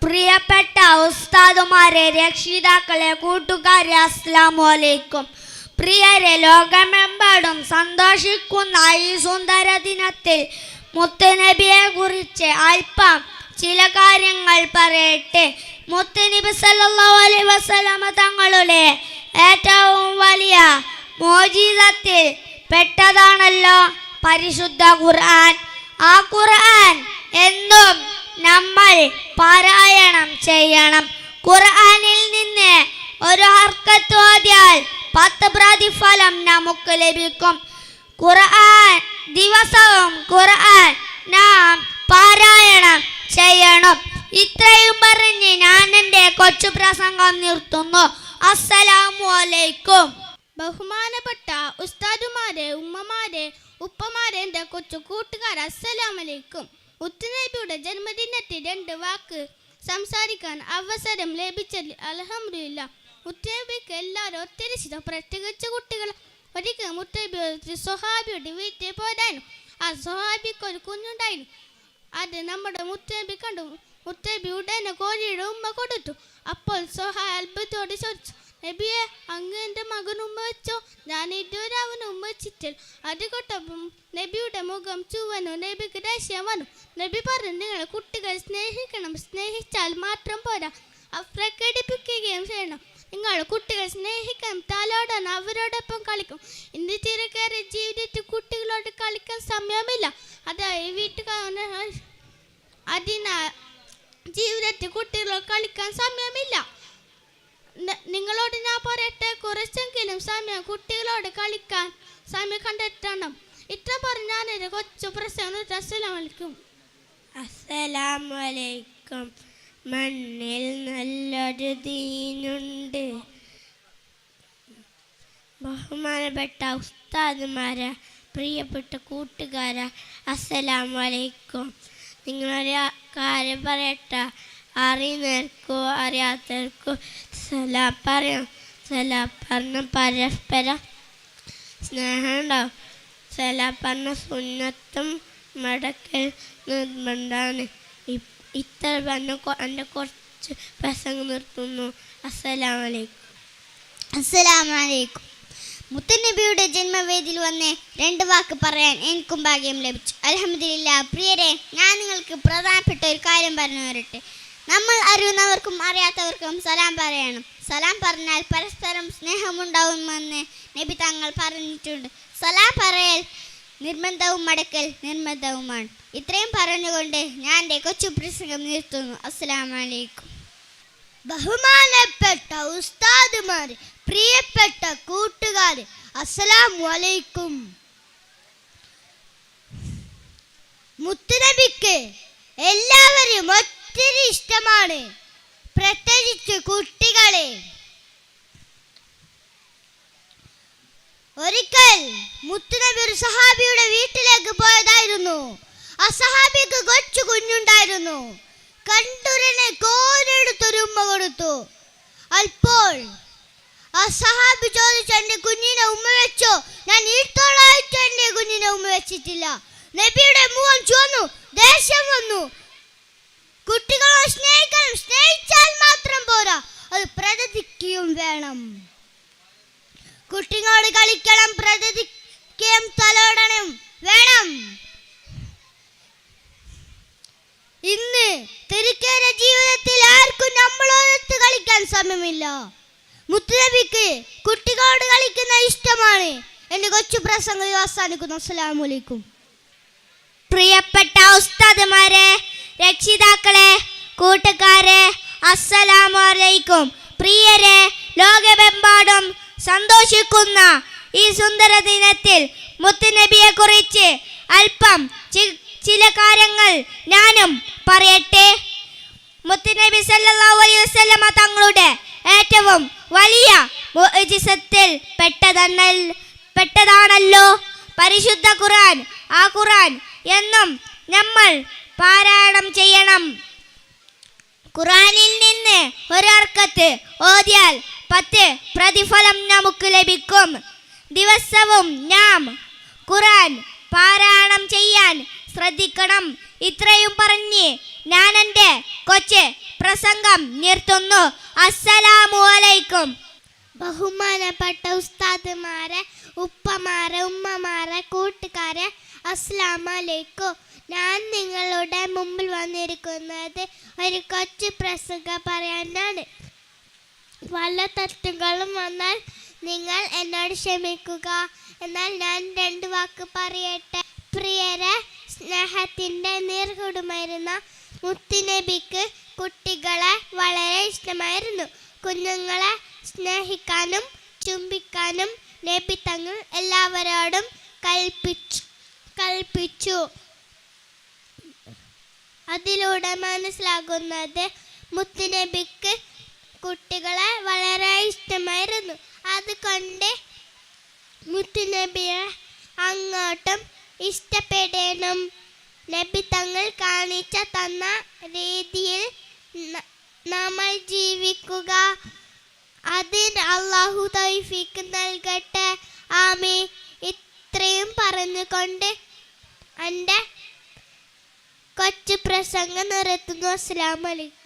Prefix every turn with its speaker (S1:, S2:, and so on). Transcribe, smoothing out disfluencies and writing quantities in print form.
S1: പ്രിയപ്പെട്ട ഉസ്താദുമാരെ, രക്ഷിതാക്കളെ, കൂട്ടുകാരെ, അസ്സലാമു അലൈക്കും. പ്രിയരെ, ലോകമെമ്പാടും സന്തോഷിക്കുന്ന ഈ സുന്ദര ദിനത്തിൽ മുത്തുനബിയെ കുറിച്ച് അല്പം ചില കാര്യങ്ങൾ പറയട്ടെ. മുത്തുനബി സല്ലല്ലാഹു അലൈഹി വസല്ലമ തങ്ങളുടെ ഏറ്റവും വലിയ മോചിതത്തിൽ പെട്ടതാണല്ലോ പരിശുദ്ധ ഖുർആൻ. ആ ഖുർആൻ എന്നും നമ്മൾ പാരായണം ചെയ്യണം. ഖുർആനിൽ നിന്ന് ഒരു ഹർക്കത്ത് ഓതിയാൽ 10 പ്രതിഫലം നമുക്ക് ലഭിക്കും. ഖുർആൻ ദിവസവും ഖുർആൻ നാം പാരായണം ചെയ്യണം. ഇത്രയും പറഞ്ഞ് ഞാൻ എൻ്റെ കൊച്ചു പ്രസംഗം നിർത്തുന്നു. അസ്സലാമു അലൈക്കും.
S2: ബഹുമാനപ്പെട്ട ഉസ്താദുമാരെ, ഉമ്മമാരെ, ഉപ്പമാരെ, എൻ്റെ കൊച്ചു കൂട്ടുകാർ, അസ്സലാമു അലൈക്കും. മുത്തുനബിയുടെ ജന്മദിനത്തിൽ 2 വാക്ക് സംസാരിക്കാൻ അവസരം ലഭിച്ചതിൽ അൽഹംദുലില്ലാഹ്. മുത്തുനബിക്ക് എല്ലാവരും ഒത്തിരി ഇഷ്ടം, പ്രത്യേകിച്ച് കുട്ടികൾ. ഒരിക്കൽ മുത്തുനബി സ്വഹാബിയുടെ വീട്ടിൽ പോയതായിരുന്നു. ആ സ്വഹാബിക്ക് ഒരു കുഞ്ഞുണ്ടായിരുന്നു. അത് നമ്മുടെ മുത്തുനബി കണ്ടു. മുത്തുനബി ഉടനെ കോഴിയുടെ ഉമ്മ കൊടുത്തു. അപ്പോൾ സ്വഹാബി അത്ഭുതത്തോടെ ചോദിച്ചു, നബിയെ, അങ്ങ് എൻ്റെ മകൻ ഉമ്മ വെച്ചോ? ഞാൻ ഇതുവരെ അവന് ഉമ്മ വെച്ചിട്ടില്ല. അത് കൊട്ടപ്പം നബിയുടെ മുഖം ചുവന്നു. നബിക്ക് ദേഷ്യം വന്നു. നബി പറഞ്ഞു, നിങ്ങൾ കുട്ടികളെ സ്നേഹിക്കണം. സ്നേഹിച്ചാൽ മാത്രം പോരാ, പ്രകടിപ്പിക്കുകയും ചെയ്യണം. നിങ്ങൾ കുട്ടികളെ സ്നേഹിക്കണം, തലോടാൻ, അവരോടൊപ്പം കളിക്കും. ഇന്ന് തിരക്കേറിയ ജീവിതത്തിൽ കുട്ടികളോട് കളിക്കാൻ സമയമില്ല. അതായത് അതിനാൽ ജീവിതത്തിൽ കുട്ടികളോട് കളിക്കാൻ സമയമില്ല. നിങ്ങളോട് ഞാൻ പറയട്ടെ, കുറച്ചെങ്കിലും സമയം കുട്ടികളോട് കളിക്കാൻ സമയം കണ്ടെത്തണം. ഇത്ര പറഞ്ഞ് ഞാനൊരു കൊച്ചു പ്രസംഗം. അസ്സലാമലൈക്കും.
S1: അസ്സലാമലൈക്കും. മണ്ണിൽ നല്ലൊരു ദീനുണ്ട്. ബഹുമാനപ്പെട്ട ഉസ്താദുമാരെ, പ്രിയപ്പെട്ട കൂട്ടുകാരെ, അസ്സലാമലൈക്കും. നിങ്ങളൊരു കാര്യം പറയട്ടെ. അറിയുന്നവർക്കോ അറിയാത്തവർക്കോ സലാം പറയാം. സലാം പറഞ്ഞ പരസ്പരം സ്നേഹം ഉണ്ടാവും. സലാം പറഞ്ഞ സുന്നത്തും മടക്കൽ നിർബന്ധമാണ്. ഇത്ര പറഞ്ഞ എൻ്റെ കുറച്ച് പ്രസംഗം നിർത്തുന്നു. അസ്സലാമലൈക്കും.
S3: അസ്സലാമലൈക്കും. മുത്തുനബിയുടെ ജന്മവേദിയിൽ വന്ന് 2 വാക്ക് പറയാൻ എനിക്കും ഭാഗ്യം ലഭിച്ചു. അൽഹംദുലില്ലാഹ്. പ്രിയരെ, ഞാൻ നിങ്ങൾക്ക് പ്രധാനപ്പെട്ട ഒരു കാര്യം പറഞ്ഞു തരട്ടെ. നമ്മൾ അറിയുന്നവർക്കും അറിയാത്തവർക്കും സലാം പറയണം. സലാം പറഞ്ഞാൽ പരസ്പരം സ്നേഹമുണ്ടാവുമെന്ന് നബി തങ്ങൾ പറഞ്ഞിട്ടുണ്ട്. സലാം പറയൽ നിർബന്ധവും മടക്കൽ നിർബന്ധവുമാണ്. ഇത്രയും പറഞ്ഞുകൊണ്ട് ഞാൻ എൻ്റെ കൊച്ചു പ്രസംഗം നിർത്തുന്നു. അസ്സലാമു അലൈക്കും.
S4: ബഹുമാനപ്പെട്ട ഉസ്താദുമാരെ, പ്രിയപ്പെട്ട കൂട്ടുകാരെ, അസ്സലാമു അലൈക്കും. മുത്തുനബിക്ക് എല്ലാവരും ഒത്തിരി ഇഷ്ടമാണ്, പ്രത്യേകിച്ച് കുട്ടികളെ. ഒരിക്കൽ മുത്തുനബി ഒരു സഹാബിയുടെ വീട്ടിലേക്ക് പോയതായിരുന്നു. ആ സഹാബിക്ക് കൊച്ചു കുഞ്ഞുണ്ടായിരുന്നു. കണ്ടുരനെ കോരെടുത്തൊരു ഉമ്മ കൊടുത്തു. അപ്പോൾ ആ സഹാബി ചോദിച്ചു, എൻ്റെ കുഞ്ഞിനെ ഉമ്മ വെച്ചോ? ഞാൻ ഈത്തോളായിട്ട് എൻ്റെ കുഞ്ഞിനെ ഉമ്മ വെച്ചിട്ടില്ല. നബിയുടെ മുഖം ചുവന്നു, ദേഷ്യം വന്നു. കുട്ടികളെ സ്നേഹിക്കണം, സ്നേഹിച്ചാൽ മാത്രം പോരാ, അത് പ്രവർത്തിക്കുകയും വേണം. കുട്ടികളോട് കളിക്കണം, പ്രവർത്തിക്കുകയും തലോടണം വേണം. ഇന്ന് തിരക്കേറിയ ജീവിതത്തിൽ ആർക്കും നമ്മളോടൊത്ത് കളിക്കാൻ സമയമില്ല. മുത്തുനബിക്ക് കുട്ടികളോട് കളിക്കുന്ന ഇഷ്ടമാണ്. എൻ്റെ കൊച്ചു പ്രസംഗം അവസാനിക്കുന്നു. അസ്സലാമു അലൈക്കും.
S1: പ്രിയപ്പെട്ട ഉസ്താദുമാരെ, രക്ഷിതാക്കളെ, കൂട്ടുകാരെ, അസ്സലാമു അലൈക്കും. പ്രിയരെ, ലോകമെമ്പാടും സന്തോഷിക്കുന്ന ഈ സുന്ദര ദിനത്തിൽ മുത്തുനബിയെ കുറിച്ച് അല്പം ചില കാര്യങ്ങൾ ഞാനും പറയട്ടെ. മുത്തുനബി സല്ലല്ലാഹു അലൈഹി വസല്ലമ തങ്ങളുടെ ഏറ്റവും വലിയ മുഅ്ജിസത്തിൽ പെട്ടതാണല്ലോ പരിശുദ്ധ ഖുർആൻ. ആ ഖുർആൻ എന്നും നമ്മൾ പാരായണം ചെയ്യണം. ഖുർആനിൽ നിന്ന് ഒരു ഹർക്കത്ത് ഓതിയാൽ 10 പ്രതിഫലം നമുക്ക് ലഭിക്കും. ദിവസവും നാം ഖുർആൻ പാരായണം ചെയ്യാൻ ശ്രദ്ധിക്കണം. ഇത്രയും പറഞ്ഞ് ഞാൻ എൻ്റെ കൊച്ചു പ്രസംഗം നിർത്തുന്നു. അസ്സലാമു അലൈക്കും.
S2: ബഹുമാനപ്പെട്ട ഉസ്താദുമാരെ, ഉപ്പമാരെ, ഉമ്മമാരെ, കൂട്ടുകാരെ, അസ്സലാമു അലൈക്കും. ഞാൻ നിങ്ങളുടെ മുമ്പിൽ വന്നിരിക്കുന്നത് ഒരു കൊച്ചു പ്രസംഗം പറയാനാണ്. പല തെറ്റുകളും വന്നാൽ നിങ്ങൾ എന്നോട് ക്ഷമിക്കുക. എന്നാൽ ഞാൻ 2 വാക്ക് പറയട്ടെ. പ്രിയരെ, സ്നേഹത്തിൻ്റെ നീർകുടമായിരുന്ന മുത്തുനബിക്ക് കുട്ടികളെ വളരെ ഇഷ്ടമായിരുന്നു. കുഞ്ഞുങ്ങളെ സ്നേഹിക്കാനും ചുംബിക്കാനും നബി തങ്ങൾ എല്ലാവരോടും കൽപ്പിച്ചു. അതിലൂടെ മനസ്സിലാകുന്നത് മുത്തുനബിക്ക് കുട്ടികളെ വളരെ ഇഷ്ടമായിരുന്നു. അതുകൊണ്ട് മുത്തുനബിയെ അങ്ങോട്ടും ഇഷ്ടപ്പെടണം. നബി തങ്ങൾ കാണിച്ചു തന്ന രീതിയിൽ നമ്മൾ ജീവിക്കുക. അതിന് അല്ലാഹു തൗഫീഖ് നൽകട്ടെ. ആമീൻ. ഇത്രയും പറഞ്ഞുകൊണ്ട് എൻ്റെ കൊച്ചു പ്രസംഗം നിർത്തുന്നു. അസ്സലാമു അലൈക്കും.